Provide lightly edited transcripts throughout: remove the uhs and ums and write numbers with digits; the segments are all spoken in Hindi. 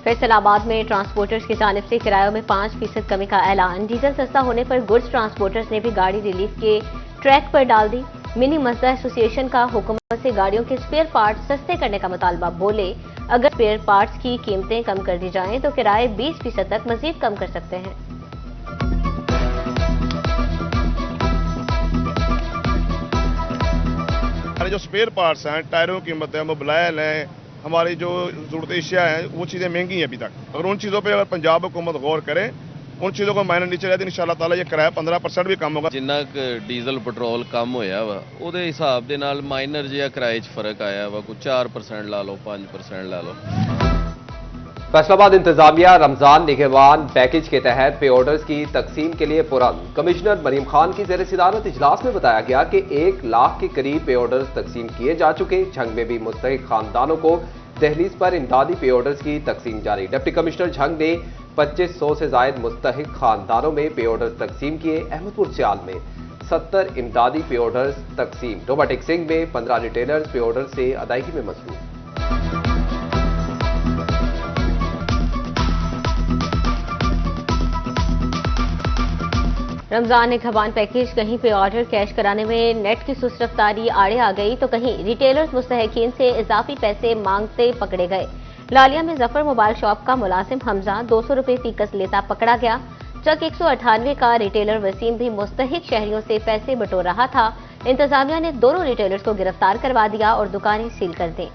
फैसलाबाद में ट्रांसपोर्टर्स की जानिब से किरायों में 5% कमी का ऐलान। डीजल सस्ता होने पर गुड्स ट्रांसपोर्टर्स ने भी गाड़ी रिलीफ के ट्रैक पर डाल दी। मिनी मजदा एसोसिएशन का हुकूमत से गाड़ियों के स्पेयर पार्ट्स सस्ते करने का मुतालबा। बोले, अगर स्पेयर पार्ट्स की कीमतें कम कर दी जाएं तो किराए 20% तक मजीद कम कर सकते हैं। हमारे जो स्पेयर पार्ट्स हैं, टायरों की कीमत है, मोबाइल हैं, हमारी जो ज़रूरत अशिया हैं, वो चीज़ें महंगी हैं अभी तक। अगर उन चीज़ों पे अगर पंजाब हुकूमत गौर करे, उन चीज़ों को मायने नीचे रहते इंशाअल्लाह ताला ये किराया 15% भी कम होगा। जिन्ना डीजल पेट्रोल कम होया वा ਉਹਦੇ ਹਿਸਾਬ ਦੇ ਨਾਲ ਮਾਈਨਰ ਜਿਹਾ ਕਿਰਾਏ 'ਚ ਫਰਕ ਆਇਆ ਵਾ। ਕੋਈ 4% ਲਾ ਲਓ, 5% ला लो। फैसलाबाद इंतजामिया रमजान निगहबान पैकेज के तहत पे ऑर्डर्स की तकसीम के लिए पुरन। कमिश्नर मरीम खान की ज़ेर सदारत इजलास में बताया गया कि 1 लाख के करीब पे ऑर्डर्स तकसीम किए जा चुके। झंग में भी मुस्तहिक खानदानों को दहलीज पर इमदादी पे ऑर्डर्स की तकसीम जारी। डिप्टी कमिश्नर झंग ने 2500 से जायद मुस्तहिक खानदानों में पे ऑर्डर्स तकसीम किए। अहमदपुर सियाल में 70 इमदादी पे ऑर्डर्स तकसीम। डोबा टेक्सिंग में 15 रिटेलर्स पे ऑर्डर से अदायगी में मसरूफ। रमजान निगहबान पैकेज, कहीं पे ऑर्डर कैश कराने में नेट की सुस्त रफ्तारी आड़े आ गई तो कहीं रिटेलर्स मुस्तहकीन से इजाफी पैसे मांगते पकड़े गए। लालिया में जफर मोबाइल शॉप का मुलाजिम हमजा 200 रुपए फीकस लेता पकड़ा गया। चक 198 का रिटेलर वसीम भी मुस्तहिक शहरियों से पैसे बटोर रहा था। इंतजामिया ने दोनों रिटेलर्स को गिरफ्तार करवा दिया और दुकानें सील कर दी।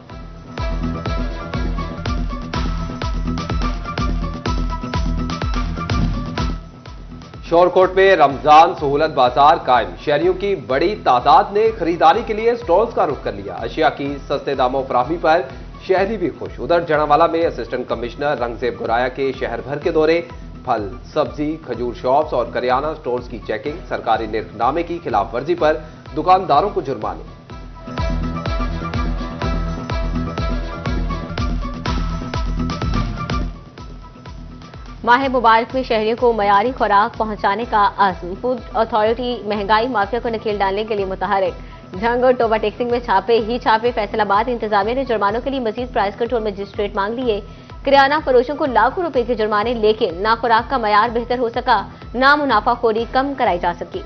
शोरकोट में रमजान सहूलत बाजार कायम। शहरियों की बड़ी तादाद ने खरीदारी के लिए स्टॉल्स का रुख कर लिया। अशिया की सस्ते दामों फराहमी पर शहरी भी खुश। उधर जड़ावाला में असिस्टेंट कमिश्नर रंगजेब गुराया के शहर भर के दौरे। फल, सब्जी, खजूर शॉप्स और करियाना स्टोर्स की चेकिंग। सरकारी निर्खनामे की खिलाफ वर्जी पर दुकानदारों को जुर्माने। माह मुबारक में शहरियों को मयारी खुराक पहुंचाने का आज़म। फूड अथॉरिटी महंगाई माफिया को नकेल डालने के लिए मुतहरिक। झंग और टोबा टेक्सिंग में छापे ही छापे। फैसलाबाद इंतजामिया ने जुर्मानों के लिए मजीद प्राइस कंट्रोल मजिस्ट्रेट मांग लिए। किराना फरोशों को लाखों रुपए के जुर्माने, लेकिन ना खुराक का मयार बेहतर हो सका, ना मुनाफाखोरी कम कराई जा सकी।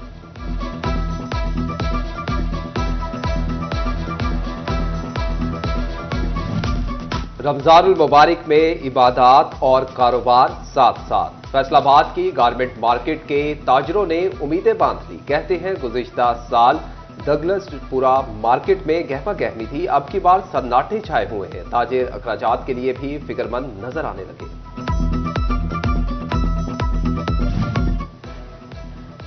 रमजानुल मुबारक में इबादत और कारोबार साथ साथ। फैसलाबाद की गारमेंट मार्केट के ताजरों ने उम्मीदें बांध ली। कहते हैं गुज़िश्ता साल डगलसपुरा मार्केट में गहमा गहमी थी, अब की बार सन्नाटे छाए हुए हैं। ताजिर अखराजात के लिए भी फिक्रमंद नजर आने लगे।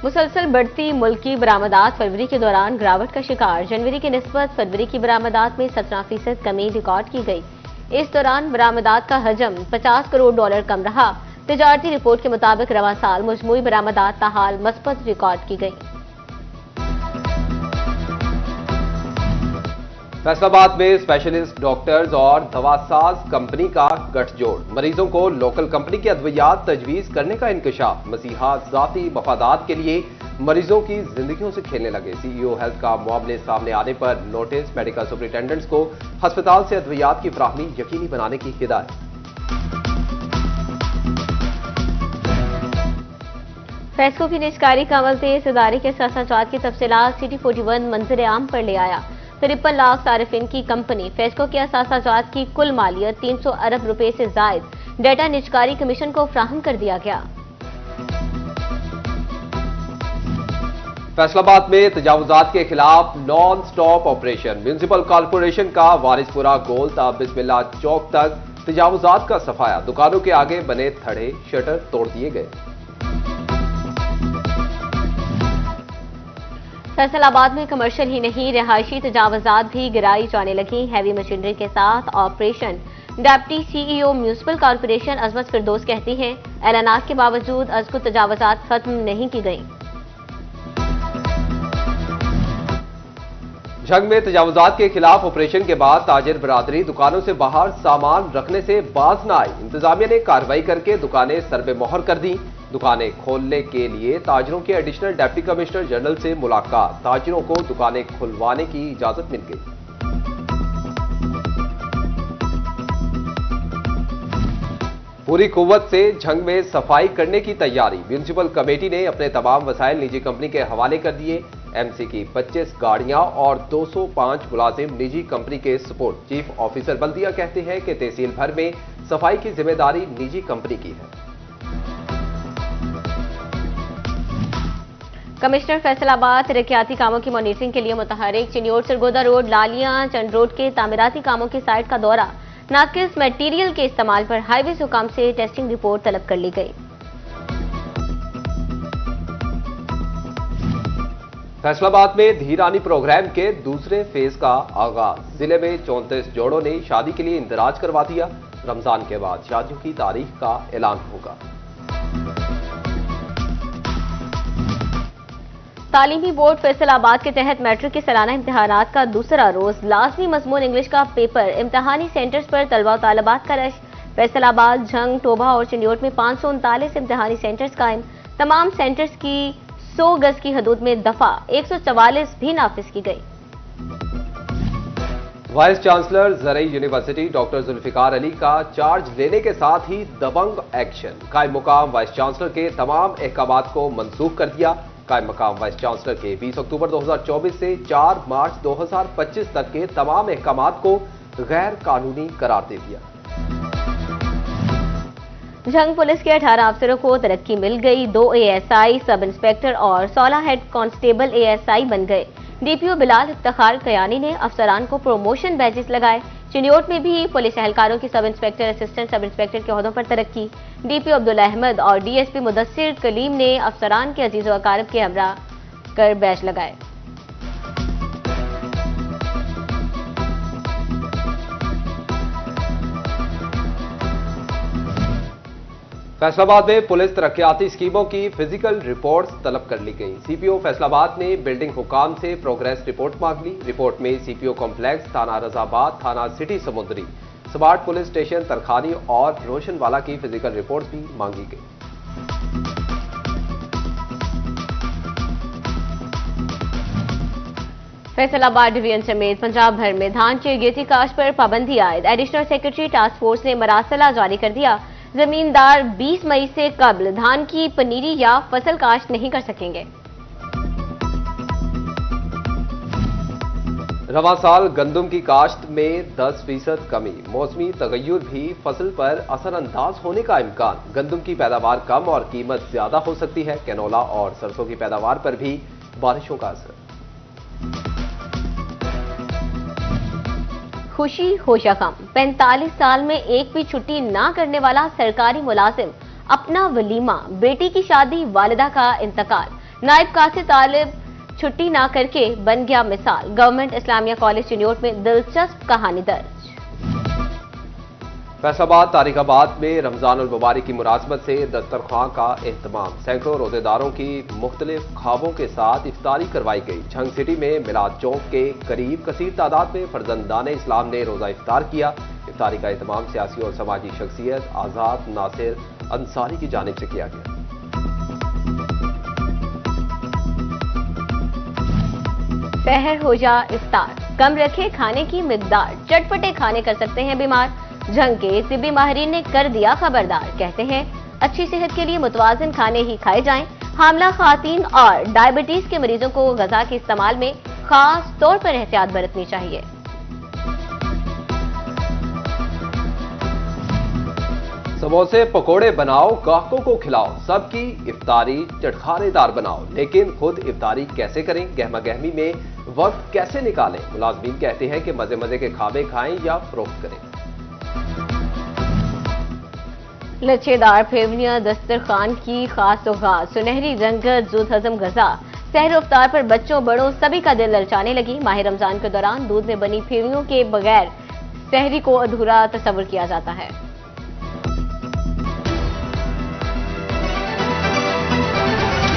मुसलसल बढ़ती मुल्की बरामदात फरवरी के दौरान गिरावट का शिकार। जनवरी की निस्बत फरवरी की बरामदात में 17% कमी रिकॉर्ड की गई। इस दौरान बरामदात का हजम $50 करोड़ कम रहा। तिजारती रिपोर्ट के मुताबिक रवा साल मजमूई बरामदात ताहाल मस्बत रिकॉर्ड की गई। फैसलाबाद में स्पेशलिस्ट डॉक्टर्स और दवासाज कंपनी का गठजोड़। मरीजों को लोकल कंपनी की अद्वियात तजवीज करने का इंकशाफ। मसीहा जाती मफादात के लिए मरीजों की जिंदगियों से खेलने लगे। सीईओ हेल्थ का मामले सामने आने पर नोटिस। मेडिकल सुपरिटेंडेंट्स को अस्पताल से अद्वियात की फराहमी यकीनी बनाने की हिदायत। फैसलों की निष्कारी का अमल तेज। इदारे के सासाजात की तफसीलात सिटी 41 मंजर आम पर ले आया। 53 लाख सारिफिन की कंपनी। फेस्को के असासाजात की कुल मालियत 300 अरब रुपए से जायद। डेटा निजकारी कमीशन को फ्राहम कर दिया गया। फैसलाबाद में तजावुजात के खिलाफ non stop operation. Municipal corporation का वारिसपुरा गोल ता बिस्मिल्लाह चौक तक तजावुजात का सफाया। दुकानों के आगे बने थड़े शटर तोड़ दिए गए। फैसलाबाद में कमर्शियल ही नहीं, रिहायशी तजावुजात भी गिराई जाने लगी। हैवी मशीनरी के साथ operation. Deputy CEO municipal corporation Azmat Firdous कहती हैं, ऐलानात के बावजूद अजकुत तजावुजात खत्म नहीं की गई। झंग में तजावुजात के खिलाफ ऑपरेशन के बाद ताजिर बरादरी दुकानों से बाहर सामान रखने से बाज न आई। इंतजामिया ने कार्रवाई करके दुकानें सरबे मोहर कर दी। दुकानें खोलने के लिए ताजिरों के एडिशनल डिप्टी कमिश्नर जनरल से मुलाकात। ताजिरों को दुकानें खुलवाने की इजाजत मिल गई। पूरी कुव्वत से झंग में सफाई करने की तैयारी। म्यूनिसिपल कमेटी ने अपने तमाम वसाइल निजी कंपनी के हवाले कर दिए। एमसी की 25 गाड़ियां और 205 मुलाजिम निजी कंपनी के सपोर्ट। चीफ ऑफिसर बल्दिया कहते हैं कि तहसील भर में सफाई की जिम्मेदारी निजी कंपनी की है। कमिश्नर फैसलाबाद तरक्याती कामों की मॉनिटरिंग के लिए मुतहरिक। चिन्योट सरगोदा रोड, लालियां चंद रोड के तामीराती कामों की साइट का दौरा। नाकिस मटेरियल के इस्तेमाल पर हाईवे हुकाम से टेस्टिंग रिपोर्ट तलब कर ली गई। फैसलाबाद में धीरानी प्रोग्राम के दूसरे फेज का आगाज। जिले में 34 जोड़ों ने शादी के लिए इंदराज करवा दिया। रमजान के बाद शादियों की तारीख का ऐलान होगा। तालीमी बोर्ड फैसलाबाद के तहत मैट्रिक के सालाना इम्तिहानात का दूसरा रोज। लाजमी मजमून इंग्लिश का पेपर। इम्तिहानी सेंटर्स पर तलबा और तालिबात का रश। फैसलाबाद, झंग, टोभा और चिन्योट में 539 इम्तिहानी सेंटर्स कायम। तमाम सेंटर्स की 100 गज की हदूद में दफा 144 भी नाफिज की गई। वाइस चांसलर ज़रई यूनिवर्सिटी डॉक्टर जुल्फिकार अली का चार्ज लेने के साथ ही दबंग एक्शन। कायम मुकाम वाइस चांसलर के तमाम अहकामात को मनसूख कर दिया। कायम मकाम वाइस चांसलर के 20 अक्टूबर 2024 से 4 मार्च 2025 तक के तमाम अहकामात को गैर कानूनी करार दे दिया। झंग पुलिस के 18 अफसरों को तरक्की मिल गई। 2 एएसआई, सब इंस्पेक्टर और 16 हेड कांस्टेबल एएसआई बन गए। डीपीओ बिलाल इफ्तिखार कयानी ने अफसरान को प्रमोशन बैजेस लगाए। चिन्योट में भी पुलिस एहलकारों की sub inspector, assistant sub inspector के ओहदों पर तरक्की। डीपीओ अब्दुल अहमद और डीएसपी मुदस्सिर कलीम ने अफसरान के अजीज व अकारब के हमरा कर बैच लगाए। फैसलाबाद में पुलिस तरक्याती स्कीमों की फिजिकल रिपोर्ट्स तलब कर ली गई। सीपीओ फैसलाबाद ने बिल्डिंग हुकाम से प्रोग्रेस रिपोर्ट मांग ली। रिपोर्ट में सीपीओ कॉम्प्लेक्स, थाना रजाबाद, थाना सिटी समुद्री, स्मार्ट पुलिस स्टेशन तरखानी और रोशनवाला की फिजिकल रिपोर्ट भी मांगी गई। फैसलाबाद डिवीजन समेत पंजाब भर में धान की गेती काश्त पर पाबंदी आयद। एडिशनल सेक्रेटरी टास्क फोर्स ने मरासला जारी कर दिया। जमींदार 20 मई से कबल धान की पनीरी या फसल काश्त नहीं कर सकेंगे। रवां साल गंदम की काश्त में 10% कमी। मौसमी तगय्युर भी फसल पर असरअंदाज होने का इम्कान। गंदम की पैदावार कम और कीमत ज्यादा हो सकती है। कैनोला और सरसों की पैदावार पर भी बारिशों का असर। खुशी होशा कम। 45 साल में एक भी छुट्टी ना करने वाला सरकारी मुलाजिम, अपना वलीमा, बेटी की शादी, वालिदा का इंतकाल। नायब कासिद तालिब छुट्टी ना करके बन गया मिसाल। गवर्नमेंट इस्लामिया कॉलेज चिन्योट में दिलचस्प कहानी दर्ज। फैसलाबाद तारिकाबाद में रमजान उल मुबारक की मुनासबत से दस्तरख्वां का एहतमाम। सैकड़ों रोजेदारों की मुख्तलिफ ख्वाबों के साथ इफ्तारी करवाई गई। झंग सिटी में मिलाद चौक के करीब कसीर तादाद में फर्जंदाने इस्लाम ने रोजा इफ्तार किया। इफ्तारी का एहतमाम सियासी और समाजी शख्सियत आजाद नासिर अंसारी की जानिब से किया गया। सहर हो जा इफ्तार, कम रखे खाने की मिकदार। चटपटे खाने कर सकते हैं बीमार। झंग के तिब्बी माहिरीन ने कर दिया खबरदार। कहते हैं अच्छी सेहत के लिए मुतवाजिन खाने ही खाए जाएं। हामला खातीन और डायबिटीज के मरीजों को गजा के इस्तेमाल में खास तौर पर एहतियात बरतनी चाहिए। समोसे पकोड़े बनाओ, ग्राहकों को खिलाओ, सबकी इफ्तारी चटखानेदार बनाओ। लेकिन खुद इफ्तारी कैसे करें, गहमा गहमी में वक्त कैसे निकालें? मुलाजमीन कहते हैं कि मजे मजे के खाबे खाएं या फरोख्त करें। लच्छेदार फेवनियां दस्तरखान की खास सौगात। सुनहरी रंगत, जुद हजम गजा। सहर इफ्तार पर बच्चों बड़ों सभी का दिल ललचाने लगी। माह रमजान के दौरान दूध में बनी फेवनियों के बगैर सहरी को अधूरा तस्वर किया जाता है।